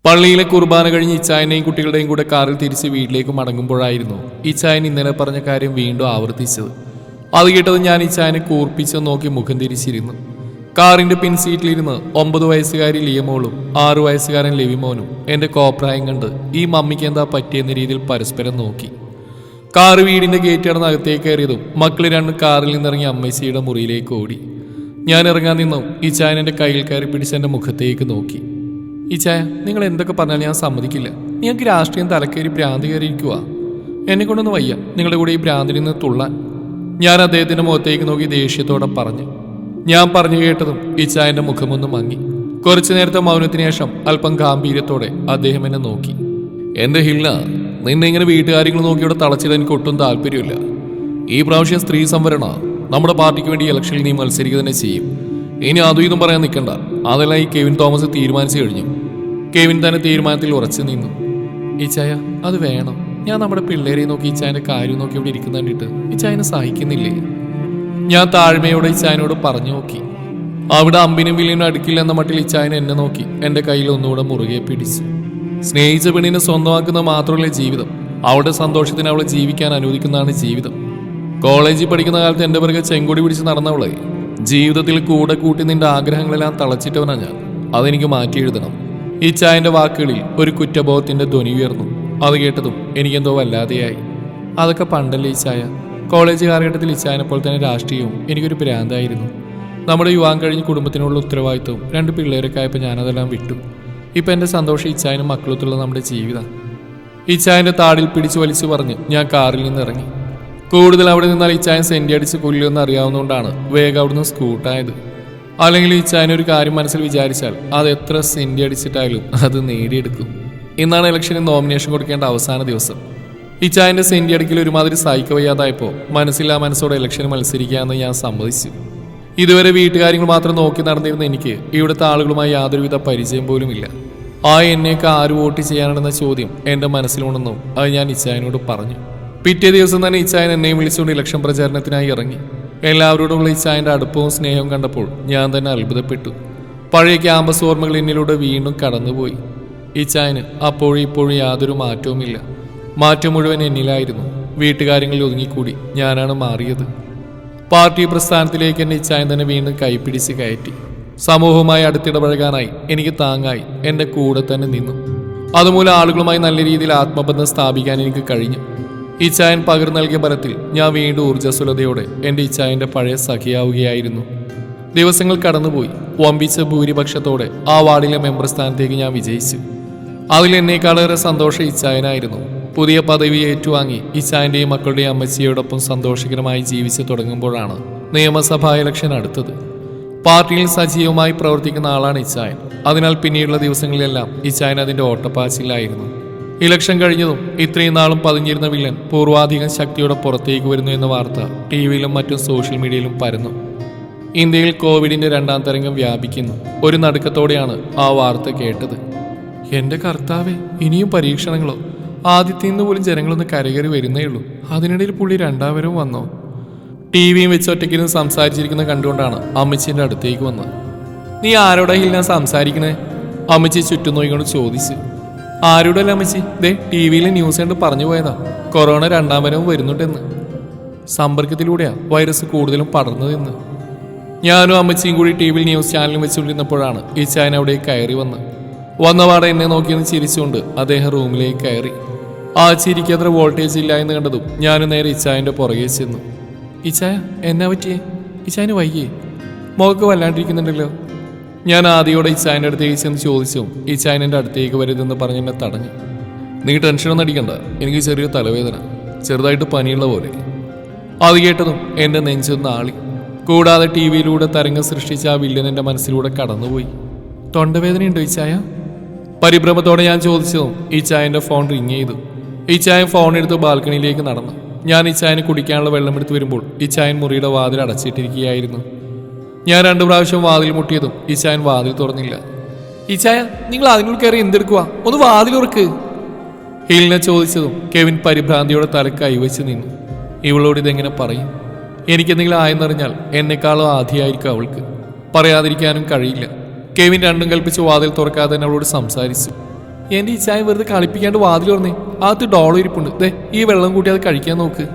പള്ളിയിലെ കുർബാന കഴിഞ്ഞ് ഇച്ചായനെയും കുട്ടികളുടെയും കൂടെ കാറിൽ തിരിച്ച് വീട്ടിലേക്ക് മടങ്ങുമ്പോഴായിരുന്നു ഇച്ചായൻ ഇന്നലെ പറഞ്ഞ കാര്യം വീണ്ടും ആവർത്തിച്ചത്. അത് കേട്ടത് ഞാൻ ഇച്ചായനെ കൂർപ്പിച്ച് നോക്കി മുഖം തിരിച്ചിരുന്നു. കാറിന്റെ പിൻസീറ്റിലിരുന്ന് 9 വയസ്സുകാരി ലിയമോളും 6 വയസ്സുകാരൻ ലെവിമോനും എന്റെ കോപ്രായം കണ്ട് ഈ മമ്മിക്ക് എന്താ പറ്റിയെന്ന രീതിയിൽ പരസ്പരം നോക്കി. കാറ് വീടിന്റെ ഗേറ്റ് കടന്ന് അകത്തേക്ക് കയറിയതും മക്കൾ രണ്ടും കാറിൽ നിന്നിറങ്ങി അമ്മച്ചിയുടെ മുറിയിലേക്ക് ഓടി. ഞാൻ ഇറങ്ങാൻ നിന്നും ഇച്ചായൻ എന്റെ കയ്യിൽ കയറി പിടിച്ച് എന്റെ മുഖത്തേക്ക് നോക്കി. ഇച്ചായ, നിങ്ങൾ എന്തൊക്കെ പറഞ്ഞാൽ ഞാൻ സമ്മതിക്കില്ല. നിങ്ങൾക്ക് രാഷ്ട്രീയം തലക്കേറി ഭ്രാന്തി കയറിയിരിക്കുക. എന്നെ കൊണ്ടൊന്നും വയ്യ നിങ്ങളുടെ കൂടെ ഈ ഭ്രാന്തിൽ നിന്ന് തുള്ളാൻ. ഞാൻ അദ്ദേഹത്തിന്റെ മുഖത്തേക്ക് നോക്കി ദേഷ്യത്തോടെ പറഞ്ഞു. ഞാൻ പറഞ്ഞു കേട്ടതും ഇച്ചായന്റെ മുഖമൊന്ന് മങ്ങി. കുറച്ചു നേരത്തെ മൗനത്തിന് ശേഷം അല്പം ഗാംഭീര്യത്തോടെ അദ്ദേഹം എന്നെ നോക്കി. എന്റെ ഹില്ല, നിന്നെ ഇങ്ങനെ വീട്ടുകാര്യങ്ങൾ നോക്കിയോടെ തളച്ചിടാൻ എനിക്ക് ഒട്ടും താല്പര്യമില്ല. ഈ പ്രാവശ്യം സ്ത്രീ സംവരണ നമ്മുടെ പാർട്ടിക്ക് വേണ്ടി ഇലക്ഷനിൽ നീ മത്സരിക്കുക തന്നെ ചെയ്യും. ഇനി അതും ഇതും പറയാൻ നിൽക്കണ്ട. അതെല്ലാം ഈ കെവിൻ തോമസ് തീരുമാനിച്ചു കഴിഞ്ഞു. കെവിൻ തന്നെ തീരുമാനത്തിൽ ഉറച്ചു നിന്നു. ഇച്ചായ, അത് വേണം. ഞാൻ നമ്മുടെ പിള്ളേരെ നോക്കി ഇച്ചായന്റെ കാര്യം നോക്കി ഇവിടെ ഇരിക്കുന്ന കണ്ടിട്ട് ഇച്ചായനെ സഹിക്കുന്നില്ലേ? ഞാൻ താഴ്മയോടെ ഇച്ചായനോട് പറഞ്ഞു നോക്കി. അവിടെ അമ്പിനും വില്ലിനും അടുക്കില്ല എന്ന മട്ടിൽ ഇച്ചായൻ എന്നെ നോക്കി എന്റെ കയ്യിൽ ഒന്നുകൂടെ മുറുകെ പിടിച്ചു. സ്നേഹിച്ച പെണ്ണിനെ സ്വന്തമാക്കുന്ന മാത്രമല്ല ജീവിതം. അവളുടെ സന്തോഷത്തിന് അവളെ ജീവിക്കാൻ അനുവദിക്കുന്നതാണ് ജീവിതം. കോളേജിൽ പഠിക്കുന്ന കാലത്ത് എന്റെ പിറകെ ചെങ്കൊടി പിടിച്ച് നടന്നവളെ ജീവിതത്തിൽ കൂടെ കൂട്ടി നിന്റെ ആഗ്രഹങ്ങളെല്ലാം തളച്ചിട്ടവനാ ഞാൻ. അതെനിക്ക് മാറ്റി എഴുതണം. ഈ ചായന്റെ വാക്കുകളിൽ ഒരു കുറ്റബോധത്തിന്റെ ധ്വനി ഉയർന്നു. അത് കേട്ടതും എനിക്കെന്തോ വല്ലാതെയായി. അതൊക്കെ പണ്ടല്ലേ ഈ ചായ. കോളേജ് കാലഘട്ടത്തിൽ ഇച്ചായനെ പോലെ തന്നെ രാഷ്ട്രീയവും എനിക്കൊരു ഭ്രാന്തായിരുന്നു. നമ്മുടെ യുവാൻ കഴിഞ്ഞ് കുടുംബത്തിനുള്ള ഉത്തരവാദിത്വവും 2 പിള്ളേരൊക്കെ ആയപ്പോൾ ഞാനതെല്ലാം വിട്ടു. ഇപ്പം എൻ്റെ സന്തോഷം ഇച്ചായനും മക്കളത്തുള്ള നമ്മുടെ ജീവിതം. ഇച്ചായന്റെ താടിൽ പിടിച്ചു വലിച്ചു പറഞ്ഞ് ഞാൻ കാറിൽ നിന്ന് ഇറങ്ങി. കൂടുതൽ അവിടെ നിന്നാൽ ഇച്ചായൻ സെന്റി അടിച്ച് കൊല്ലുമെന്ന് അറിയാവുന്നതുകൊണ്ടാണ് വേഗം അവിടുന്ന് സ്കൂട്ടായത്. അല്ലെങ്കിൽ ഇച്ചായൻ ഒരു കാര്യം മനസ്സിൽ വിചാരിച്ചാൽ അത് എത്ര സെന്റി അടിച്ചിട്ടായാലും അത് നേടിയെടുക്കും. ഇന്നാണ് ഇലക്ഷന് നോമിനേഷൻ കൊടുക്കേണ്ട അവസാന ദിവസം. ഇച്ചായന്റെ സെന്റി അടിക്കൽ ഒരുമാതിരി സഹിക്ക വയ്യാതായപ്പോൾ മനസ്സില്ലാ മനസ്സോടെ ഇലക്ഷന് മത്സരിക്കാമെന്ന് ഞാൻ സമ്മതിച്ചു. ഇതുവരെ വീട്ടുകാര്യങ്ങൾ മാത്രം നോക്കി നടന്നിരുന്ന എനിക്ക് ഇവിടുത്തെ ആളുകളുമായി യാതൊരുവിധ പരിചയം പോലുമില്ല. എന്നെയൊക്കെ ആര് വോട്ട് ചെയ്യാനാണെന്ന ചോദ്യം എൻ്റെ മനസ്സിലുണ്ടെന്നും അത് ഞാൻ ഇച്ചായനോട് പറഞ്ഞു. പിറ്റേ ദിവസം തന്നെ ഇച്ചായൻ എന്നെയും വിളിച്ചുകൊണ്ട് ഇലക്ഷൻ പ്രചാരണത്തിനായി ഇറങ്ങി. എല്ലാവരോടുമുള്ള ഇച്ചായന്റെ അടുപ്പവും സ്നേഹവും കണ്ടപ്പോൾ ഞാൻ തന്നെ അത്ഭുതപ്പെട്ടു. പഴയ ക്യാമ്പസ് ഓർമ്മകൾ എന്നിലൂടെ വീണ്ടും കടന്നുപോയി. ഇച്ചായന് അപ്പോഴും ഇപ്പോഴും യാതൊരു മാറ്റവുമില്ല. മാറ്റം മുഴുവൻ എന്നിലായിരുന്നു. വീട്ടുകാര്യങ്ങളിൽ ഒതുങ്ങിക്കൂടി ഞാനാണ് മാറിയത്. പാർട്ടി പ്രസ്ഥാനത്തിലേക്ക് എന്നെ ഇച്ചായൻ തന്നെ വീണ്ടും കൈപ്പിടിച്ച് കയറ്റി. സമൂഹവുമായി അടുത്തിടപഴകാനായി എനിക്ക് താങ്ങായി എൻ്റെ കൂടെ തന്നെ നിന്നു. അതുമൂലം ആളുകളുമായി നല്ല രീതിയിൽ ആത്മബന്ധം സ്ഥാപിക്കാൻ എനിക്ക് കഴിഞ്ഞു. ഇച്ചായൻ പകർന്നു നൽകിയ ബലത്തിൽ ഞാൻ വീണ്ടും ഊർജ്ജസ്വലതയോടെ എൻ്റെ ഇച്ചായൻ്റെ പഴയ സഖിയാവുകയായിരുന്നു. ദിവസങ്ങൾ കടന്നുപോയി. വമ്പിച്ച ഭൂരിപക്ഷത്തോടെ ആ വാർഡിലെ മെമ്പർ സ്ഥാനത്തേക്ക് ഞാൻ വിജയിച്ചു. അതിൽ എന്നേക്കാളേറെ സന്തോഷം ഇച്ചായനായിരുന്നു. പുതിയ പദവി ഏറ്റുവാങ്ങി ഇച്ചായൻ്റെയും മക്കളുടെയും അമ്മച്ചിയോടൊപ്പം സന്തോഷകരമായി ജീവിച്ചു തുടങ്ങുമ്പോഴാണ് നിയമസഭാ ഇലക്ഷൻ അടുത്തത്. പാർട്ടിയിൽ സജീവമായി പ്രവർത്തിക്കുന്ന ആളാണ് ഇച്ചായൻ. അതിനാൽ പിന്നീടുള്ള ദിവസങ്ങളിലെല്ലാം ഇച്ചായൻ അതിൻ്റെ ഓട്ടപ്പാച്ചിലായിരുന്നു. ഇലക്ഷൻ കഴിഞ്ഞതും ഇത്രയും നാളും പതിഞ്ഞിരുന്ന വില്ലൻ പൂർവാധികം ശക്തിയോടെ പുറത്തേക്ക് വരുന്നു എന്ന വാർത്ത ടിവിയിലും മറ്റും സോഷ്യൽ മീഡിയയിലും പരന്നു. ഇന്ത്യയിൽ കോവിഡിന്റെ 2ാം തരംഗം വ്യാപിക്കുന്നു. ഒരു നടുക്കത്തോടെയാണ് ആ വാർത്ത കേട്ടത്. എന്റെ കർത്താവേ, ഇനിയും പരീക്ഷണങ്ങളോ? ആദ്യത്തിന്ന് പോലും ജനങ്ങളൊന്ന് കരകയറി വരുന്നേ ഉള്ളൂ. അതിനിടയിൽ പുള്ളി 2ാം വരവും വന്നോ? ടിവിയും വെച്ച് ഒറ്റയ്ക്കിരുന്ന് സംസാരിച്ചിരിക്കുന്ന കണ്ടുകൊണ്ടാണ് അമ്മച്ചിന്റെ അടുത്തേക്ക് വന്നത്. നീ ആരോടായി ഞാൻ സംസാരിക്കണേ? അമ്മച്ചി ചുറ്റും നോക്കിക്കൊണ്ട് ചോദിച്ചു. ആരോടല്ല അമ്മച്ചി, ദേ ടിവിയിൽ ന്യൂസ് കണ്ട് പറഞ്ഞു പോയതാ, കൊറോണ 2ാം വരവും വരുന്നുണ്ടെന്ന്. സമ്പർക്കത്തിലൂടെയാ വൈറസ് കൂടുതലും പടർന്നതെന്ന്. ഞാനും അമ്മച്ചിയും കൂടി ടിവിയിൽ ന്യൂസ് ചാനലും വെച്ചുകൊണ്ടിരുന്നപ്പോഴാണ് ഇച്ചായൻ അവിടെ കയറി വന്നപാടെ എന്നെ നോക്കിയെന്ന് ചിരിച്ചുകൊണ്ട് അദ്ദേഹം റൂമിലേക്ക് കയറി. ആ ചിരിക്ക് അത്ര വോൾട്ടേജ് ഇല്ല എന്ന് കണ്ടതും ഞാനും നേരെ ഇച്ചായൻ്റെ പുറകെ ചെന്നു. ഇച്ചായ, എന്നാ പറ്റിയേ? ഇച്ചായന് വയ്യേ? മുഖക്ക് വല്ലാണ്ടിരിക്കുന്നുണ്ടല്ലോ. ഞാൻ ആദ്യയോടെ ഇച്ചായൻ്റെ അടുത്തേക്ക് ചെന്ന് ചോദിച്ചു. ഇച്ചായൻ എൻ്റെ അടുത്തേക്ക് വരുതെന്ന് പറഞ്ഞ് എന്നെ തടഞ്ഞു. നീ ടെൻഷനൊന്നും അടിക്കണ്ട, എനിക്ക് ചെറിയൊരു തലവേദന, ചെറുതായിട്ട് പനിയുള്ള പോലെ. അത് കേട്ടതും എൻ്റെ നെഞ്ചൊന്ന് ആളി. കൂടാതെ ടിവിയിലൂടെ തരംഗം സൃഷ്ടിച്ച ആ വില്ലൻ എൻ്റെ മനസ്സിലൂടെ കടന്നുപോയി. തൊണ്ടവേദനയുണ്ടോ ഇച്ചായ? പരിഭ്രമത്തോടെ ഞാൻ ചോദിച്ചതും ഇച്ചായൻ്റെ ഫോൺ റിങ് ചെയ്തു. ഇച്ചായൻ ഫോൺ എടുത്ത് ബാൽക്കണിയിലേക്ക് നടന്നു. ഞാൻ ഇച്ചായന് കുടിക്കാനുള്ള വെള്ളം എടുത്ത് വരുമ്പോൾ ഇച്ചായൻ മുറിയുടെ വാതിൽ അടച്ചിട്ടിരിക്കുകയായിരുന്നു. ഞാൻ 2 പ്രാവശ്യം വാതിൽ മുട്ടിയതും ഇച്ചായൻ വാതിൽ തുറന്നില്ല. ഇച്ചായ, നിങ്ങൾ അതിനുള്ളിൽ കയറി എന്തെടുക്കുക? ഒന്ന് വാതിൽ ഉറക്ക്. ഹിലിനെ ചോദിച്ചതും കെവിൻ പരിഭ്രാന്തിയോടെ തല കൈവച്ച് നിന്നു. ഇവളോട് ഇതെങ്ങനെ പറയും? എനിക്കെന്തെങ്കിലും ആയെന്നറിഞ്ഞാൽ എന്നെക്കാളും ആധിയായിരിക്കും അവൾക്ക്. പറയാതിരിക്കാനും കഴിയില്ല. കെവിൻ രണ്ടും കൽപ്പിച്ച് വാതിൽ തുറക്കാതെ തന്നെ അവളോട് സംസാരിച്ചു. എൻ്റെ ഇച്ചായൻ വെറുതെ കളിപ്പിക്കാണ്ട് വാതിൽ പറഞ്ഞേ, അകത്ത് ഡോളർ ഇരിപ്പുണ്ട്, ദേ ഈ വെള്ളം കൂട്ടി അത് കഴിക്കാൻ നോക്ക്.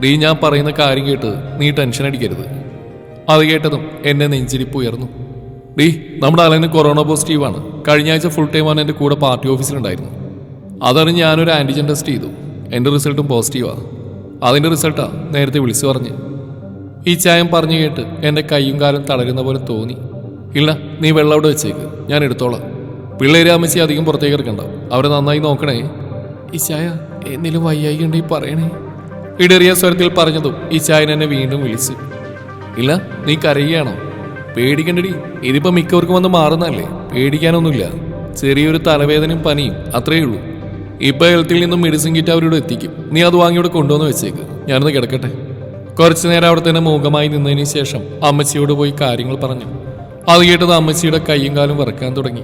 ഡീ, ഞാൻ പറയുന്ന കാര്യം കേട്ട് നീ ടെൻഷൻ അടിക്കരുത്. അത് കേട്ടതും എന്നെ നെഞ്ചിരിപ്പ് ഉയർന്നു. ഡീ, നമ്മുടെ അലന് കൊറോണ പോസിറ്റീവാണ്. കഴിഞ്ഞ ആഴ്ച ഫുൾ ടൈം അവൻ എൻ്റെ കൂടെ പാർട്ടി ഓഫീസിലുണ്ടായിരുന്നു. അതറിഞ്ഞ് ഞാനൊരു ആൻറ്റിജൻ ടെസ്റ്റ് ചെയ്തു. എൻ്റെ റിസൾട്ടും പോസിറ്റീവാണ്. അതിൻ്റെ റിസൾട്ടാ നേരത്തെ വിളിച്ചു പറഞ്ഞ്. ഈ ചായം പറഞ്ഞു കേട്ട് എൻ്റെ കൈയും കാലും തളരുന്ന പോലെ തോന്നി. ഇല്ല, നീ വെള്ളം അവിടെ വെച്ചേക്ക്, ഞാൻ എടുത്തോളാം. പിള്ളേരെ അമ്മച്ചി അധികം പുറത്തേക്ക് ഇറക്കണ്ട, അവരെ നന്നായി നോക്കണേ. ഈ ചായ എന്തെങ്കിലും വയ്യായി ഉണ്ടെങ്കിൽ പറയണേ. ഇടറിയ സ്വരത്തിൽ പറഞ്ഞതും ഈ ചായൻ എന്നെ വീണ്ടും വിളിച്ചു. ഇല്ല, നീ കരയുകയാണോ? പേടിക്കണ്ടടി, ഇതിപ്പോ മിക്കവർക്കും വന്ന് മാറുന്നല്ലേ, പേടിക്കാനൊന്നുമില്ല. ചെറിയൊരു തലവേദനയും പനിയും അത്രയേ ഉള്ളൂ. ഇപ്പൊ ഹെൽത്തിൽ നിന്നും മെഡിസിൻ കിറ്റ് അവരോട് എത്തിക്കും. നീ അത് വാങ്ങിയോടെ കൊണ്ടുവന്ന് വെച്ചേക്ക്, ഞാനൊന്ന് കിടക്കട്ടെ. കുറച്ചു നേരം അവിടെ തന്നെ മൂകമായി നിന്നതിന് ശേഷം അമ്മച്ചിയോട് പോയി കാര്യങ്ങൾ പറഞ്ഞു. അത് കേട്ടത് അമ്മച്ചിയുടെ കൈയും കാലും വിറക്കാൻ തുടങ്ങി.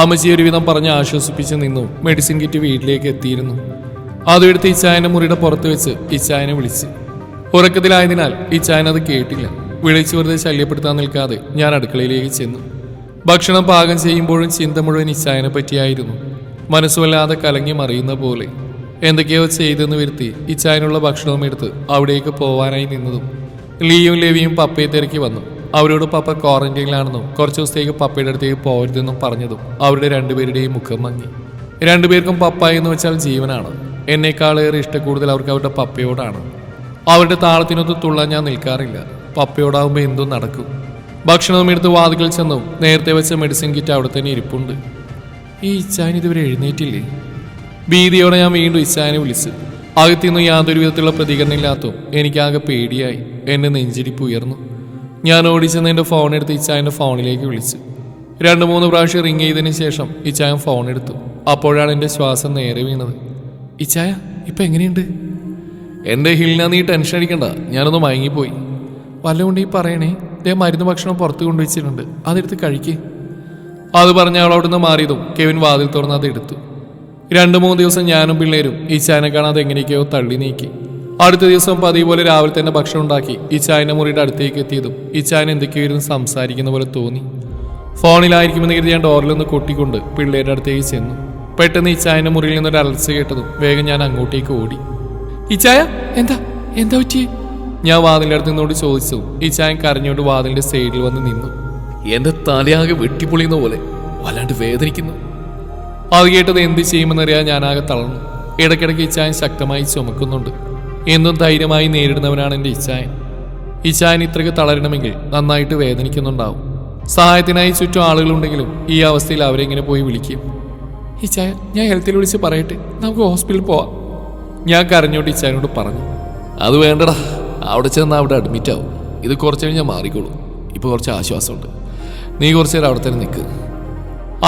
അമ്മച്ചി ഒരുവിധം പറഞ്ഞ് ആശ്വസിപ്പിച്ച് നിന്നു. മെഡിസിൻ കിറ്റ് വീട്ടിലേക്ക് എത്തിയിരുന്നു. അതെടുത്ത് ഇച്ചായന്റെ മുറിയുടെ പുറത്ത് വെച്ച് ഇച്ചായനെ വിളിച്ച്. ഉറക്കത്തിലായതിനാൽ ഇച്ചായൻ അത് കേട്ടില്ല. വിളിച്ചു വെറുതെ ശല്യപ്പെടുത്താൻ നിൽക്കാതെ ഞാൻ അടുക്കളയിലേക്ക് ചെന്നു. ഭക്ഷണം പാകം ചെയ്യുമ്പോഴും ചിന്ത മുഴുവൻ ഇച്ചായനെ പറ്റിയായിരുന്നു. മനസ്സുവല്ലാതെ കലങ്ങി മറിയുന്ന പോലെ എന്തൊക്കെയോ ചെയ്തെന്ന് വരുത്തി ഇച്ചായനുള്ള ഭക്ഷണവും എടുത്ത് അവിടേക്ക് പോവാനായി നിന്നതും ലീയും ലെവിയും പപ്പയെ തിരക്കി വന്നു. അവരോട് പപ്പ ക്വാറന്റൈനിലാണെന്നും കുറച്ചു ദിവസത്തേക്ക് പപ്പയുടെ അടുത്തേക്ക് പോകരുതെന്നും പറഞ്ഞതും അവരുടെ രണ്ടുപേരുടെയും മുഖം മങ്ങി. രണ്ടുപേർക്കും പപ്പ എന്ന് വെച്ചാൽ ജീവനാണ്. എന്നേക്കാളേറെ ഇഷ്ടക്കൂടുതൽ അവർക്ക് അവരുടെ പപ്പയോടാണ്. അവരുടെ താളത്തിനൊത്ത് തുള്ളാൻ ഞാൻ നിൽക്കാറില്ല. പപ്പയോടാവുമ്പോൾ എന്തും നടക്കും. ഭക്ഷണവും എടുത്ത് വാതിക്കൽ ചെന്നും നേരത്തെ വെച്ച മെഡിസിൻ കിറ്റ് അവിടെ തന്നെ ഇരിപ്പുണ്ട്. ഈ ഇച്ചായൻ ഇതുവരെ എഴുന്നേറ്റില്ലേ? ഭീതിയോടെ ഞാൻ വീണ്ടും ഇച്ചായനെ വിളിച്ചു. അകത്തുനിന്ന് യാതൊരു വിധത്തിലുള്ള പ്രതികരണം ഇല്ലാത്തതും എനിക്കാകെ പേടിയായി. എന്നെ നെഞ്ചിരിപ്പ് ഉയർന്നു. ഞാൻ ഓടിച്ചെന്ന് എൻ്റെ ഫോൺ എടുത്ത് ഇച്ചായൻ്റെ ഫോണിലേക്ക് വിളിച്ചു. 2-3 പ്രാവശ്യം റിങ് ചെയ്തതിന് ശേഷം ഇച്ചായൻ ഫോൺ എടുത്തു. അപ്പോഴാണ് എൻ്റെ ശ്വാസം നേരെ വീണത്. ഇച്ചായ, ഇപ്പം എങ്ങനെയുണ്ട്? എൻ്റെ ഹിൽന, നീ ടെൻഷൻ അടിക്കണ്ട, ഞാനൊന്ന് മയങ്ങിപ്പോയി. വല്ലതുകൊണ്ട് ഈ പറയണേ, ദേ മരുന്ന് ഭക്ഷണം പുറത്ത് കൊണ്ടുവച്ചിട്ടുണ്ട്, അതെടുത്ത് കഴിക്കേ. അത് പറഞ്ഞ അവൾ അവിടുന്ന് മാറിയതും കെവിൻ വാതിൽ തുറന്ന് അത് എടുത്തു. 2-3 ദിവസം ഞാനും പിള്ളേരും ഇച്ചായനെ കാണാതെ എങ്ങനെയൊക്കെയോ തള്ളി നീക്കി. അടുത്ത ദിവസം പതിവ് പോലെ രാവിലെ തന്നെ ഭക്ഷണം ഉണ്ടാക്കി ഇച്ചായൻ്റെ മുറിയുടെ അടുത്തേക്ക് എത്തിയതും ഇച്ചായൻ എന്തൊക്കെയോ ഇരുന്ന് സംസാരിക്കുന്ന പോലെ തോന്നി. ഫോണിലായിരിക്കുമെന്ന് കരുതി ഞാൻ ഡോറിലൊന്ന് കൊട്ടിക്കൊണ്ട് പിള്ളേരുടെ അടുത്തേക്ക് ചെന്നു. പെട്ടെന്ന് ഇച്ചായൻ്റെ മുറിയിൽ നിന്നൊരു അലർച്ച കേട്ടതും വേഗം ഞാൻ അങ്ങോട്ടേക്ക് ഓടി. ഇച്ചായ, എന്താ പറ്റിയേ? ഞാൻ വാതിലിൻ്റെ അടുത്ത് നിന്നോട് ചോദിച്ചു. ഇച്ചായൻ കരഞ്ഞോണ്ട് വാതിലിൻ്റെ സൈഡിൽ വന്ന് നിന്നു. എൻ്റെ തലയാകെ വെട്ടിപ്പൊളിയുന്ന പോലെ വല്ലാണ്ട് വേദനിക്കുന്നു. അത് കേട്ടത് എന്ത് ചെയ്യുമെന്നറിയാൻ ഞാനാകെ തളർന്നു. ഇടയ്ക്കിടയ്ക്ക് ഇച്ചായൻ ശക്തമായി ചുമക്കുന്നുണ്ട്. എന്നും ധൈര്യമായി നേരിടുന്നവനാണ് എൻ്റെ ഇച്ചായൻ. ഇച്ചായൻ ഇത്രയ്ക്ക് തളരണമെങ്കിൽ നന്നായിട്ട് വേദനിക്കുന്നുണ്ടാവും. സഹായത്തിനായി ചുറ്റും ആളുകളുണ്ടെങ്കിലും ഈ അവസ്ഥയിൽ അവരെങ്ങനെ പോയി വിളിക്കും? ഇച്ചായ, ഞാൻ ഹെൽത്തിൽ വിളിച്ച് പറയട്ടെ, നമുക്ക് ഹോസ്പിറ്റലിൽ പോവാം. ഞാൻ കരഞ്ഞോണ്ട് ഇച്ചായനോട് പറഞ്ഞു. അത് വേണ്ടടാ, അവിടെ ചെന്നാൽ അവിടെ അഡ്മിറ്റ് ആവും. ഇത് കുറച്ച് കഴിഞ്ഞാൽ മാറിക്കോളും. ഇപ്പോൾ കുറച്ച് ആശ്വാസമുണ്ട്. നീ കുറച്ച് നേരം അവിടെ തന്നെ നിൽക്ക്.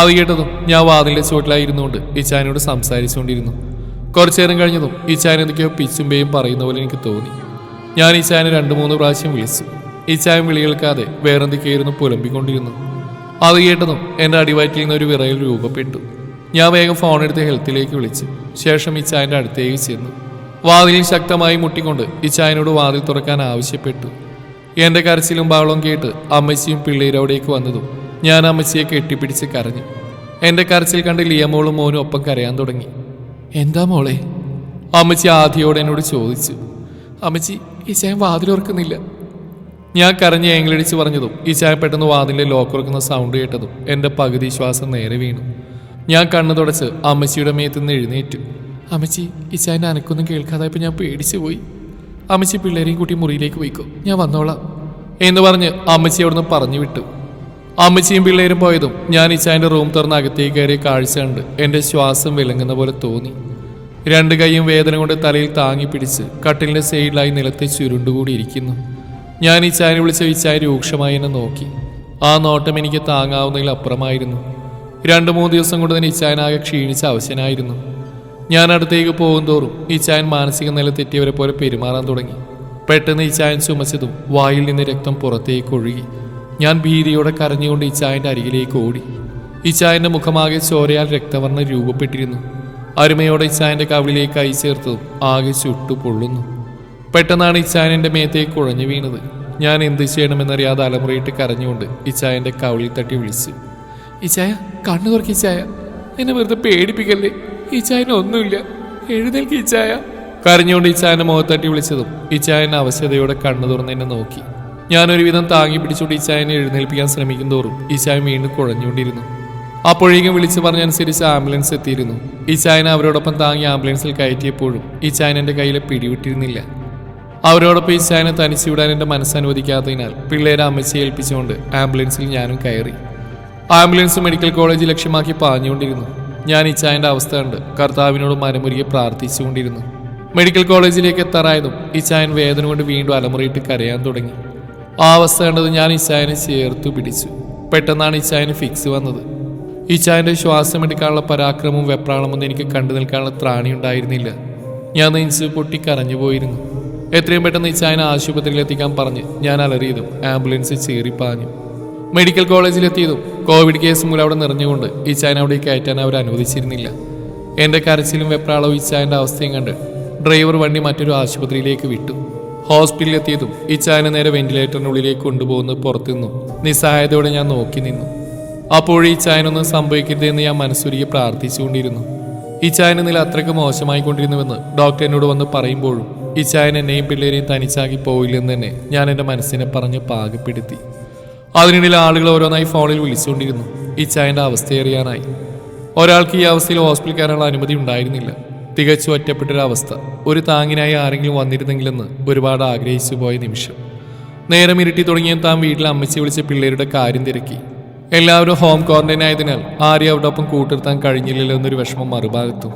അത് കേട്ടതും ഞാൻ വാതിലിൻ്റെ ചുവട്ടിലായിരുന്നുകൊണ്ട് ഇച്ചായനോട് സംസാരിച്ചുകൊണ്ടിരുന്നു. കുറച്ചു നേരം കഴിഞ്ഞതും ഇച്ചായൻ എന്തൊക്കെയോ പിച്ചുമ്പേയും പറയുന്ന പോലെ എനിക്ക് തോന്നി. ഞാൻ ഇച്ചായനെ 2-3 പ്രാവശ്യം വിളിച്ചു. ഇച്ചായൻ വിളി കേൾക്കാതെ വേറെന്തൊക്കെയായിരുന്നു പുലമ്പിക്കൊണ്ടിരുന്നു. അത് കേട്ടതും എൻ്റെ അടിവയറ്റിൽ നിന്ന് ഒരു വിറയൽ രൂപപ്പെട്ടു. ഞാൻ വേഗം ഫോൺ എടുത്ത് ഹെൽത്തിലേക്ക് വിളിച്ചു. ശേഷം ഇച്ചായൻ്റെ അടുത്തേക്ക് ചെന്നു. വാതിലിൽ ശക്തമായി മുട്ടിക്കൊണ്ട് ഇച്ചായനോട് വാതിൽ തുറക്കാൻ ആവശ്യപ്പെട്ടു. എൻ്റെ കരച്ചിലും ബഹളവും കേട്ട് അമ്മച്ചിയും പിള്ളേരും അവിടേക്ക് വന്നതും ഞാൻ അമ്മച്ചിയെ കെട്ടിപ്പിടിച്ച് കരഞ്ഞു. എൻ്റെ കരച്ചിൽ കണ്ട് ലിയമോളും മോനും ഒപ്പം കരയാൻ തുടങ്ങി. എന്താ മോളെ? അമ്മച്ചി ആദ്യയോടെ എന്നോട് ചോദിച്ചു. അമ്മച്ചി, ഇച്ചായൻ വാതിലുറക്കുന്നില്ല. ഞാൻ കരഞ്ഞ് ഏങ്ങിലടിച്ച് പറഞ്ഞതും ഇച്ചായൻ പെട്ടെന്ന് വാതിലിൻ്റെ ലോക്കുറക്കുന്ന സൗണ്ട് കേട്ടതും എൻ്റെ പകുതി ശ്വാസം നേരെ വീണു. ഞാൻ കണ്ണു തുടച്ച് അമ്മച്ചിയുടെ മേത്തുനിന്ന് എഴുന്നേറ്റു. അമ്മച്ചി, ഇച്ചായൻ്റെ അനക്കൊന്നും കേൾക്കാതായപ്പോൾ ഞാൻ പേടിച്ചു പോയി. അമ്മച്ചി പിള്ളേരെയും കൂട്ടി മുറിയിലേക്ക് പോയിക്കോ, ഞാൻ വന്നോളാം എന്ന് പറഞ്ഞ് അമ്മച്ചി അവിടുന്ന് പറഞ്ഞു വിട്ടു. അമ്മച്ചിയും പിള്ളേരും പോയതും ഞാൻ ഇച്ചായൻ്റെ റൂം തുറന്ന് അകത്തേക്ക് കയറിയ കാഴ്ച കണ്ട് എൻ്റെ ശ്വാസം വിലങ്ങുന്ന പോലെ തോന്നി. 2 കൈയും വേദന കൊണ്ട് തലയിൽ താങ്ങി പിടിച്ച് കട്ടിലിൻ്റെ സൈഡിലായി നിലത്തെ ചുരുണ്ടുകൂടിയിരിക്കുന്നു. ഞാൻ ഇച്ചായനെ വിളിച്ച ഇച്ചായ രൂക്ഷമായി എന്നെ നോക്കി. ആ നോട്ടം എനിക്ക് താങ്ങാവുന്നതിൽ അപ്പുറമായിരുന്നു. 2-3 ദിവസം കൊണ്ട് തന്നെ ഇച്ചായനാകെ ക്ഷീണിച്ച അവശനായിരുന്നു. ഞാൻ അടുത്തേക്ക് പോകും തോറും ഇച്ചായൻ മാനസിക നില തെറ്റിയവരെ പോലെ പെരുമാറാൻ തുടങ്ങി. പെട്ടെന്ന് ഇച്ചായൻ ചുമച്ചതും വായിൽ നിന്ന് രക്തം പുറത്തേക്ക് ഒഴുകി. ഞാൻ ഭീതിയോടെ കരഞ്ഞുകൊണ്ട് ഇച്ചായൻ്റെ അരികിലേക്ക് ഓടി. ഇച്ചായൻ്റെ മുഖമാകെ ചോരയാൽ രക്തവർണ്ണം രൂപപ്പെട്ടിരുന്നു. അരുമയോടെ ഇച്ചായൻ്റെ കവിളിലേക്ക് കൈ ചേർത്തതും ആകെ ചുട്ടു പൊള്ളുന്നു. പെട്ടെന്നാണ് ഇച്ചായൻ എൻ്റെ മേത്തേക്ക് കുഴഞ്ഞു വീണത്. ഞാൻ എന്ത് ചെയ്യണമെന്നറിയാതെ അലമുറയിട്ട് കരഞ്ഞുകൊണ്ട് ഇച്ചായൻ്റെ കവിളിൽ തട്ടി വിളിച്ചു. ഇച്ചായ, കണ്ണു തുറക്കി ഇച്ചായ. എന്നെ വെറുതെ പേടിപ്പിക്കല്ലേ. ഇച്ചായന് ഒന്നുമില്ല, എഴുന്നേൽക്ക് ഇച്ചായ. കരഞ്ഞുകൊണ്ട് ഇച്ചായന്റെ മുഖത്തട്ടി വിളിച്ചതും ഇച്ചായൻ അവശതയോടെ കണ്ണു തുറന്ന് എന്നെ നോക്കി. ഞാനൊരുവിധം താങ്ങി പിടിച്ചുകൊണ്ട് ഇച്ചായനെ എഴുന്നേൽപ്പിക്കാൻ ശ്രമിക്കും തോറും ഇച്ചായൻ വീണ്ടും കുഴഞ്ഞുകൊണ്ടിരുന്നു. അപ്പോഴേക്കും വിളിച്ചു പറഞ്ഞനുസരിച്ച് ആംബുലൻസ് എത്തിയിരുന്നു. ഇച്ചായനെ അവരോടൊപ്പം താങ്ങി ആംബുലൻസിൽ കയറ്റിയപ്പോഴും ഇച്ചായൻ എൻ്റെ കയ്യിലെ പിടിവിട്ടിരുന്നില്ല. അവരോടൊപ്പം ഇച്ചായനെ തനിച്ചു വിടാൻ എൻ്റെ മനസ്സനുവദിക്കാത്തതിനാൽ പിള്ളേരെ അമ്മച്ചിയെ ഏൽപ്പിച്ചുകൊണ്ട് ആംബുലൻസിൽ ഞാനും കയറി. ആംബുലൻസ് മെഡിക്കൽ കോളേജ് ലക്ഷ്യമാക്കി പാഞ്ഞുകൊണ്ടിരുന്നു. ഞാൻ ഇച്ചായൻ്റെ അവസ്ഥ കണ്ട് കർത്താവിനോട് മനമുരുകി പ്രാർത്ഥിച്ചുകൊണ്ടിരുന്നു. മെഡിക്കൽ കോളേജിലേക്ക് എത്താറായതും ഇച്ചായൻ വേദന കൊണ്ട് വീണ്ടും അലമുറയിട്ട് കരയാൻ തുടങ്ങി. ആ അവസ്ഥ കണ്ടത് ഞാൻ ഇച്ചായനെ ചേർത്തു പിടിച്ചു. പെട്ടെന്നാണ് ഇച്ചായന് ഫിക്സ് വന്നത്. ഇച്ചായൻ്റെ ശ്വാസം എടുക്കാനുള്ള പരാക്രമവും വെപ്രാളമൊന്നും എനിക്ക് കണ്ടു നിൽക്കാനുള്ള ത്രാണി ഉണ്ടായിരുന്നില്ല. ഞാൻ നെഞ്ച് പൊട്ടി കരഞ്ഞു പോയിരുന്നു. എത്രയും പെട്ടെന്ന് ഇച്ചായനെ ആശുപത്രിയിൽ എത്തിക്കാൻ പറഞ്ഞ് ഞാൻ അലറിയതും ആംബുലൻസ് ചീറിപ്പാഞ്ഞു. മെഡിക്കൽ കോളേജിലെത്തിയതും കോവിഡ് കേസ് മൂലം അവിടെ നിറഞ്ഞുകൊണ്ട് ഇച്ചായൻ അവിടെ കയറ്റാൻ അവർ അനുവദിച്ചിരുന്നില്ല. എൻ്റെ കരച്ചിലും വെപ്രാളവും ഇച്ചായൻ്റെ അവസ്ഥയും കണ്ട് ഡ്രൈവർ വണ്ടി മറ്റൊരു ആശുപത്രിയിലേക്ക് വിട്ടു. ഹോസ്പിറ്റലിൽ എത്തിയതും ഇച്ചായനെ നേരെ വെന്റിലേറ്ററിനുള്ളിലേക്ക് കൊണ്ടുപോകുന്നത് പുറത്തുനിന്നു നിസ്സഹായതയോടെ ഞാൻ നോക്കി നിന്നു. അപ്പോഴേ ഇച്ചായനൊന്നും സംഭവിക്കരുതെന്ന് ഞാൻ മനസ്സുരുകി പ്രാർത്ഥിച്ചുകൊണ്ടിരുന്നു. ഇച്ചായൻ്റെ നില അത്രയ്ക്ക് മോശമായിക്കൊണ്ടിരുന്നുവെന്ന് ഡോക്ടർ എന്നോട് വന്ന് പറയുമ്പോഴും ഇച്ചായൻ എന്നെയും പിള്ളേരെയും തനിച്ചാക്കി പോയില്ലെന്ന് തന്നെ ഞാൻ എൻ്റെ മനസ്സിനെ പറഞ്ഞ് പാകപ്പെടുത്തി. അതിനിടയിൽ ആളുകൾ ഓരോന്നായി ഫോണിൽ വിളിച്ചുകൊണ്ടിരുന്നു. ഇച്ചായൻ്റെ അവസ്ഥയറിയാനായി. ഒരാൾക്ക് ഈ അവസ്ഥയിൽ ഹോസ്പിറ്റൽ കയറാനുള്ള അനുമതി ഉണ്ടായിരുന്നില്ല. തികച്ചും ഒറ്റപ്പെട്ടൊരവസ്ഥ. ഒരു താങ്ങിനായി ആരെങ്കിലും വന്നിരുന്നെങ്കിലെന്ന് ഒരുപാട് ആഗ്രഹിച്ചു പോയ നിമിഷം. നേരം ഇരുട്ടി തുടങ്ങിയ താൻ വീട്ടിൽ അമ്മച്ചി വിളിച്ച് പിള്ളേരുടെ കാര്യം തിരക്കി. എല്ലാവരും ഹോം ക്വാറന്റൈൻ ആയതിനാൽ ആരെയും അവിടെ ഒപ്പം കൂട്ടിർത്താൻ കഴിഞ്ഞില്ലല്ലോ എന്നൊരു വിഷമം മറുഭാഗത്തും.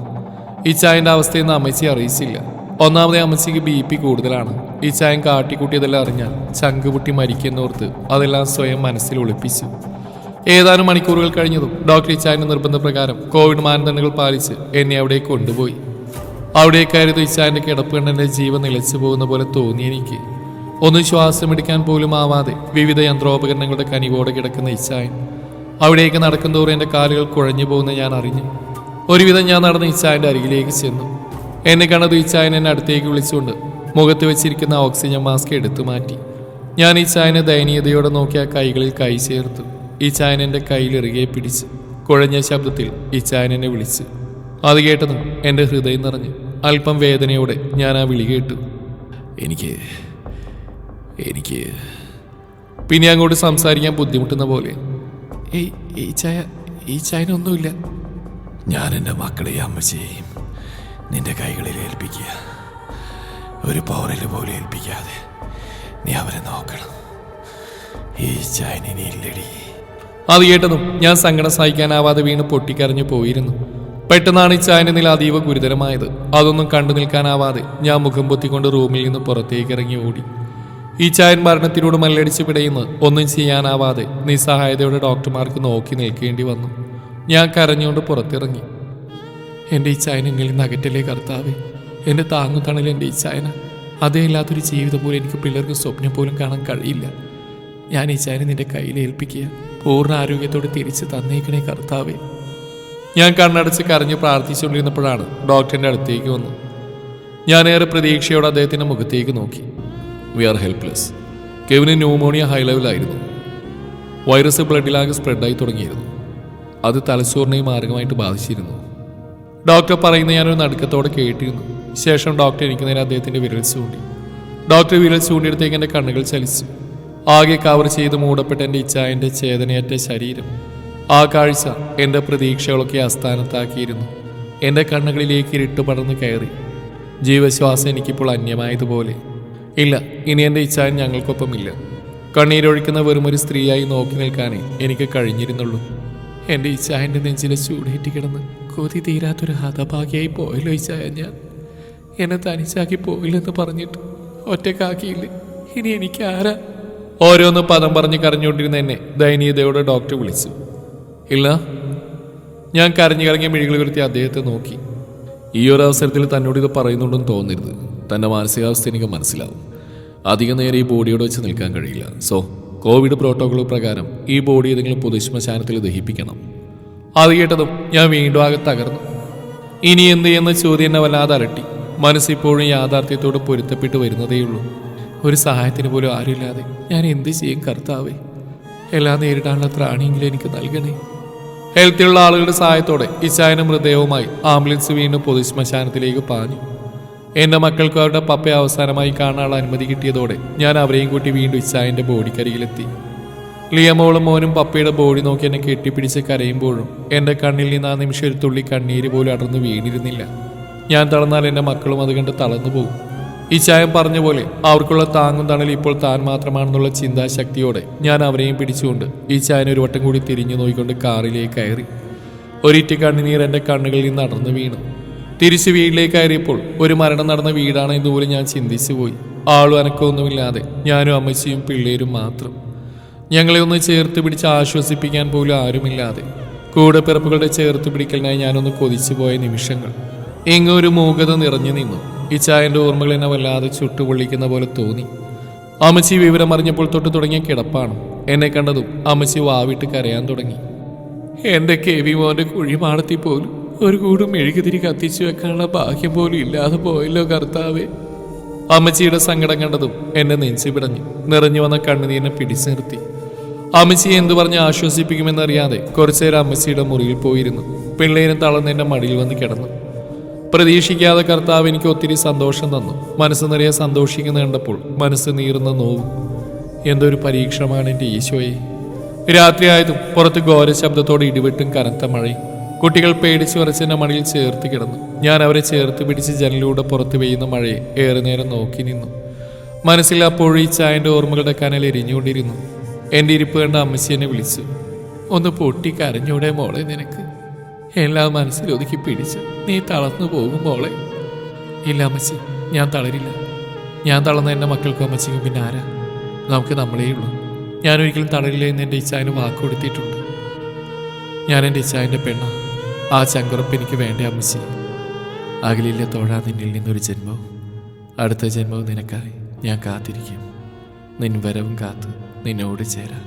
ഇച്ചായൻ്റെ അവസ്ഥയൊന്നും അമ്മച്ചി അറിയിച്ചില്ല. ഒന്നാമതേ അമ്മച്ചിക്ക് BP കൂടുതലാണ്. ഇച്ചായൻ കാട്ടിക്കൂട്ടിയതെല്ലാം അറിഞ്ഞാൽ ചങ്കുപൊട്ടി മരിക്കുന്നോർത്ത് അതെല്ലാം സ്വയം മനസ്സിൽ ഒളിപ്പിച്ചു. ഏതാനും മണിക്കൂറുകൾ കഴിഞ്ഞതും ഡോക്ടർ ഇച്ചായൻ്റെ നിർബന്ധപ്രകാരം കോവിഡ് മാനദണ്ഡങ്ങൾ പാലിച്ച് എന്നെ അവിടെ കൊണ്ടുപോയി. അവിടേക്കായിരുന്നു ഇച്ചായൻ്റെ കിടപ്പ് കണ്ട് എൻ്റെ ജീവൻ നിലച്ചു പോകുന്ന പോലെ തോന്നി എനിക്ക്. ഒന്ന് ശ്വാസമെടുക്കാൻ പോലും ആവാതെ വിവിധ യന്ത്രോപകരണങ്ങളുടെ കനിവോടെ കിടക്കുന്ന ഇച്ചായൻ. അവിടേക്ക് നടക്കുന്തോറും എൻ്റെ കാലുകൾ കുഴഞ്ഞു പോകുന്ന ഞാൻ അറിഞ്ഞു. ഒരുവിധം ഞാൻ നടന്ന് ഇച്ചായൻ്റെ അരികിലേക്ക് ചെന്നു. എന്നെ കണ്ടത് ഇച്ചായൻ എന്നെ അടുത്തേക്ക് വിളിച്ചുകൊണ്ട് മുഖത്ത് വെച്ചിരിക്കുന്ന ഓക്സിജൻ മാസ്ക് എടുത്തു മാറ്റി. ഞാൻ ഇച്ചായനെ ദയനീയതയോടെ നോക്കി ആ കൈകളിൽ കൈ ചേർത്തു. ഇച്ചായൻ എൻ്റെ കയ്യിൽ ഇറുകെ പിടിച്ച് കുഴഞ്ഞ ശബ്ദത്തിൽ ഇച്ചായൻ എന്നെ വിളിച്ചു. അത് കേട്ടതും എൻ്റെ ഹൃദയം നിറഞ്ഞു. അല്പം വേദനയോടെ ഞാൻ ആ വിളി കേട്ടു. എനിക്ക് പിന്നെ അങ്ങോട്ട് സംസാരിക്കാൻ ബുദ്ധിമുട്ടുന്ന പോലെ. ഈ ചായനൊന്നുമില്ല. ഞാൻ എൻ്റെ മക്കളെയും അമ്മച്ചയെയും നിന്റെ കൈകളിൽ ഏൽപ്പിക്കുക. ഒരു പൗരൽ പോലെ ഏൽപ്പിക്കാതെ നീ അവരെ നോക്കണം. ഈ ചായനി ഇല്ലടി. അത് കേട്ടതും ഞാൻ സങ്കടം സഹിക്കാനാവാതെ വീണ് പൊട്ടിക്കരഞ്ഞു പോയിരുന്നു. പെട്ടെന്നാണ് ഈ ചായന്റെ നില അതീവ ഗുരുതരമായത്. അതൊന്നും കണ്ടു നിൽക്കാനാവാതെ ഞാൻ മുഖം പൊത്തിക്കൊണ്ട് റൂമിൽ നിന്ന് പുറത്തേക്ക് ഇറങ്ങി ഓടി. ഈ ചായൻ മരണത്തിനോട് മല്ലടിച്ച് പിടയുന്ന ഒന്നും ചെയ്യാനാവാതെ നിസ്സഹായതയോടെ ഡോക്ടർമാർക്ക് നോക്കി നിൽക്കേണ്ടി വന്നു. ഞാൻ കരഞ്ഞുകൊണ്ട് പുറത്തിറങ്ങി. എൻ്റെ ഈ ചായൻ എന്നിൽ നിന്ന് അകറ്റലേ കർത്താവേ. എൻ്റെ താങ്ങുതണൽ എൻ്റെ ഈ ചായന. അതേ ഇല്ലാത്തൊരു ജീവിതം പോലും എനിക്ക് പിള്ളേർക്ക് സ്വപ്നം പോലും കാണാൻ കഴിയില്ല. ഞാൻ ഈ ചായനെ നിന്റെ കയ്യിൽ ഏൽപ്പിക്കുക. പൂർണ്ണ ആരോഗ്യത്തോടെ തിരിച്ച് തന്നേക്കണേ കർത്താവേ. ഞാൻ കണ്ണടച്ച് കരഞ്ഞ് പ്രാർത്ഥിച്ചുകൊണ്ടിരുന്നപ്പോഴാണ് ഡോക്ടറിൻ്റെ അടുത്തേക്ക് വന്നു. ഞാനേറെ പ്രതീക്ഷയോടെ അദ്ദേഹത്തിൻ്റെ മുഖത്തേക്ക് നോക്കി. We are helpless. കെവിന് ന്യൂമോണിയ ഹൈ ലെവലായിരുന്നു. വൈറസ് ബ്ലഡിലാകെ സ്പ്രെഡായി തുടങ്ങിയിരുന്നു. അത് തലച്ചോറിനെയും മാർഗമായിട്ട് ബാധിച്ചിരുന്നു. ഡോക്ടർ പറയുന്ന ഞാനൊരു നടുക്കത്തോടെ കേട്ടിരുന്നു. ശേഷം ഡോക്ടർ എനിക്ക് നേരെ അദ്ദേഹത്തിൻ്റെ വിരൽ ചൂണ്ടി. ഡോക്ടർ വിരൽ ചൂണ്ടിയെടുത്തേക്ക് എൻ്റെ കണ്ണുകൾ ചലിച്ചു. ആകെ കവർ ചെയ്ത് മൂടപ്പെട്ട എൻ്റെ ഇച്ചായൻ്റെ ചേതനയേറ്റ ശരീരം. ആ കാഴ്ച എൻ്റെ പ്രതീക്ഷകളൊക്കെ അസ്ഥാനത്താക്കിയിരുന്നു. എൻ്റെ കണ്ണുകളിലേക്ക് ഇരുട്ട് പടർന്ന് കയറി. ജീവശ്വാസം എനിക്കിപ്പോൾ അന്യമായതുപോലെ. ഇല്ല, ഇനി എൻ്റെ ഇച്ചായൻ ഞങ്ങൾക്കൊപ്പമില്ല. കണ്ണീരൊഴിക്കുന്ന വെറുമൊരു സ്ത്രീയായി നോക്കി നിൽക്കാനേ എനിക്ക് കഴിഞ്ഞിരുന്നുള്ളൂ. എൻ്റെ ഇച്ചായൻ്റെ നെഞ്ചിലെ ചൂടേറ്റി കിടന്ന് കൊതി തീരാത്തൊരു ഹതഭാഗ്യമായി പോയല്ലോ ഇച്ചായ. ഞാൻ എന്നെ തനിച്ചാക്കി പോയില്ലെന്ന് പറഞ്ഞിട്ട് ഒറ്റക്കാക്കിയില്ലേ. ഇനി എനിക്ക് ആരാ? ഓരോന്ന് പദം പറഞ്ഞ് കരഞ്ഞുകൊണ്ടിരുന്ന എന്നെ ദയനീയതയോടെ ഡോക്ടർ വിളിച്ചു. ഇല്ല. ഞാൻ കരഞ്ഞു കറങ്ങിയ മിഴികൾ ഉയർത്തി അദ്ദേഹത്തെ നോക്കി. ഈ ഒരു അവസരത്തിൽ തന്നോട് ഇത് പറയുന്നുണ്ടെന്ന് തോന്നരുത്. തൻ്റെ മാനസികാവസ്ഥ എനിക്ക് മനസ്സിലാവും. അധികം നേരം ഈ ബോഡിയോട് വെച്ച് നിൽക്കാൻ കഴിയില്ല. സോ കോവിഡ് പ്രോട്ടോകോൾ പ്രകാരം ഈ ബോഡി ഏതെങ്കിലും പൊതുശ്മശാനത്തിൽ ദഹിപ്പിക്കണം. അത് കേട്ടതും ഞാൻ വീണ്ടും ആകെ തകർന്നു. ഇനി എന്ത് എന്ന ചോദ്യം എന്നെ വല്ലാതെ അലട്ടി. മനസ്സിപ്പോഴും യാഥാർത്ഥ്യത്തോട് പൊരുത്തപ്പെട്ട് വരുന്നതേയുള്ളൂ. ഒരു സഹായത്തിന് പോലും ആരുമില്ലാതെ ഞാൻ എന്ത് ചെയ്യും കർത്താവേ? എല്ലാം നേരിടാനുള്ള ത്രാണിയെങ്കിലും എനിക്ക് നൽകണേ. ഹെൽത്തിയുള്ള ആളുകളുടെ സഹായത്തോടെ ഇച്ചായന്റെ മൃതദേഹവുമായി ആംബുലൻസ് വീണ്ടും പൊതുശ്മശാനത്തിലേക്ക് പാഞ്ഞു. എന്റെ മക്കൾക്ക് അവരുടെ പപ്പയെ അവസാനമായി കാണാനുള്ള അനുമതി കിട്ടിയതോടെ ഞാൻ അവരെയും കൂട്ടി വീണ്ടും ഇച്ചായന്റെ ബോഡിക്കരികിലെത്തി. ലിയമോളും മോനും പപ്പയുടെ ബോഡി നോക്കി എന്നെ കെട്ടിപ്പിടിച്ച് കരയുമ്പോഴും എന്റെ കണ്ണിൽ നിന്ന് ആ നിമിഷം ഒരു തുള്ളി കണ്ണീര് പോലും അടർന്നു വീണിരുന്നില്ല. ഞാൻ തളർന്നാൽ എന്റെ മക്കളും അത് കണ്ട് തളർന്നു പോകും. ഇച്ചായൻ പറഞ്ഞ പോലെ അവർക്കുള്ള താങ്ങും തണൽ ഇപ്പോൾ താൻ മാത്രമാണെന്നുള്ള ചിന്താശക്തിയോടെ ഞാൻ അവരെയും പിടിച്ചുകൊണ്ട് ഇച്ചായനെ ഒരു വട്ടം കൂടി തിരിഞ്ഞു നോക്കിക്കൊണ്ട് കാറിലേക്ക് കയറി. ഒരിറ്റ് കണ്ണുനീർ എന്റെ കണ്ണുകളിൽ നിന്ന് അടർന്നു വീണു. തിരിച്ചു വീട്ടിലേക്ക് കയറിയപ്പോൾ ഒരു മരണം നടന്ന വീടാണ് ഇതുപോലെ ഞാൻ ചിന്തിച്ചു പോയി. ആളും അനക്കമൊന്നുമില്ലാതെ ഞാനും അമ്മച്ചിയും പിള്ളേരും മാത്രം. ഞങ്ങളെ ഒന്ന് ചേർത്ത് പിടിച്ച് ആശ്വസിപ്പിക്കാൻ പോലും ആരുമില്ലാതെ കൂടെ പിറപ്പുകളുടെ ചേർത്ത് പിടിക്കലിനായി ഞാനൊന്ന് കൊതിച്ചു പോയ നിമിഷങ്ങൾ. എങ്ങൊരു മൂകത നിറഞ്ഞു നിന്നു. ഇച്ചായന്റെ ഓർമ്മകൾ എന്നെ വല്ലാതെ ചുട്ടുപൊള്ളിക്കുന്ന പോലെ തോന്നി. അമ്മച്ചി വിവരം അറിഞ്ഞപ്പോൾ തൊട്ട് തുടങ്ങിയ കിടപ്പാണ്. എന്നെ കണ്ടതും അമ്മച്ചി വാവിട്ട് കരയാൻ തുടങ്ങി. എന്റെ കെവി മോന്റെ കുഴിമാടത്തിൽ പോലും ഒരു കൂടും മെഴുകുതിരി കത്തിച്ചു വെക്കാനുള്ള ഭാഗ്യം പോലും ഇല്ലാതെ പോയല്ലോ കർത്താവേ. അമ്മച്ചിയുടെ സങ്കടം കണ്ടതും എന്നെ നെഞ്ചു പിടഞ്ഞു. നിറഞ്ഞു വന്ന കണ്ണുനീരിനെ പിടിച്ചു നിർത്തി. അമ്മച്ചിയെ എന്തു പറഞ്ഞ് ആശ്വസിപ്പിക്കുമെന്നറിയാതെ കുറച്ചേരം അമ്മച്ചിയുടെ മുറിയിൽ പോയിരുന്നു. പിള്ളേരും തളർന്ന് എന്റെ മടിയിൽ വന്ന് കിടന്നു. പ്രതീക്ഷിക്കാതെ കർത്താവ് എനിക്ക് ഒത്തിരി സന്തോഷം തന്നു. മനസ്സ് നിറയെ സന്തോഷിക്കുന്ന കണ്ടപ്പോൾ മനസ്സ് നീറുന്ന നോവും. എന്തൊരു പരീക്ഷണമാണ് എൻ്റെ ഈശോയെ. രാത്രിയായതും പുറത്ത് ഘോര ശബ്ദത്തോടെ ഇടിവെട്ടും കനത്ത മഴയും. കുട്ടികൾ പേടിച്ചു വരച്ചെന്റെ മടിയിൽ ചേർത്ത് കിടന്നു. ഞാൻ അവരെ ചേർത്ത് പിടിച്ച് ജനലിലൂടെ പുറത്ത് പെയ്യുന്ന മഴയെ ഏറെ നേരം നോക്കി നിന്നു. മനസ്സിൽ അപ്പോഴും ഈ ചായന്റെ ഓർമ്മകളുടെ കനൽ എരിഞ്ഞുകൊണ്ടിരുന്നു. എൻ്റെ ഇരിപ്പ് കണ്ട അമ്മച്ചി എന്നെ വിളിച്ചു. ഒന്ന് പൊട്ടി കരഞ്ഞൂടെ മോളെ നിനക്ക്? എല്ലാം മനസ്സിൽ ഒതുക്കി പിടിച്ച് നീ തളർന്നു പോകും മോളെ. ഇല്ല അമ്മച്ചി, ഞാൻ തളരില്ല. ഞാൻ തളർന്ന എൻ്റെ മക്കൾക്കും അമ്മച്ചിക്കും പിന്നെ ആരാ? നമുക്ക് നമ്മളേ ഉള്ളൂ. ഞാനൊരിക്കലും തളരില്ല എന്ന് എൻ്റെ ഇച്ചായന് വാക്ക് കൊടുത്തിട്ടുണ്ട്. ഞാൻ എൻ്റെ ഇച്ചായൻ്റെ പെണ്ണ. ആ ചങ്കുറപ്പ് എനിക്ക് വേണ്ട അമ്മച്ചി. അകലില്ല തോഴാ നിന്നിൽ നിന്നൊരു ജന്മവും. അടുത്ത ജന്മവും നിനക്കായി ഞാൻ കാത്തിരിക്കും. നിൻ വരവും കാത്ത് നിന്നോട് ചേരാൻ.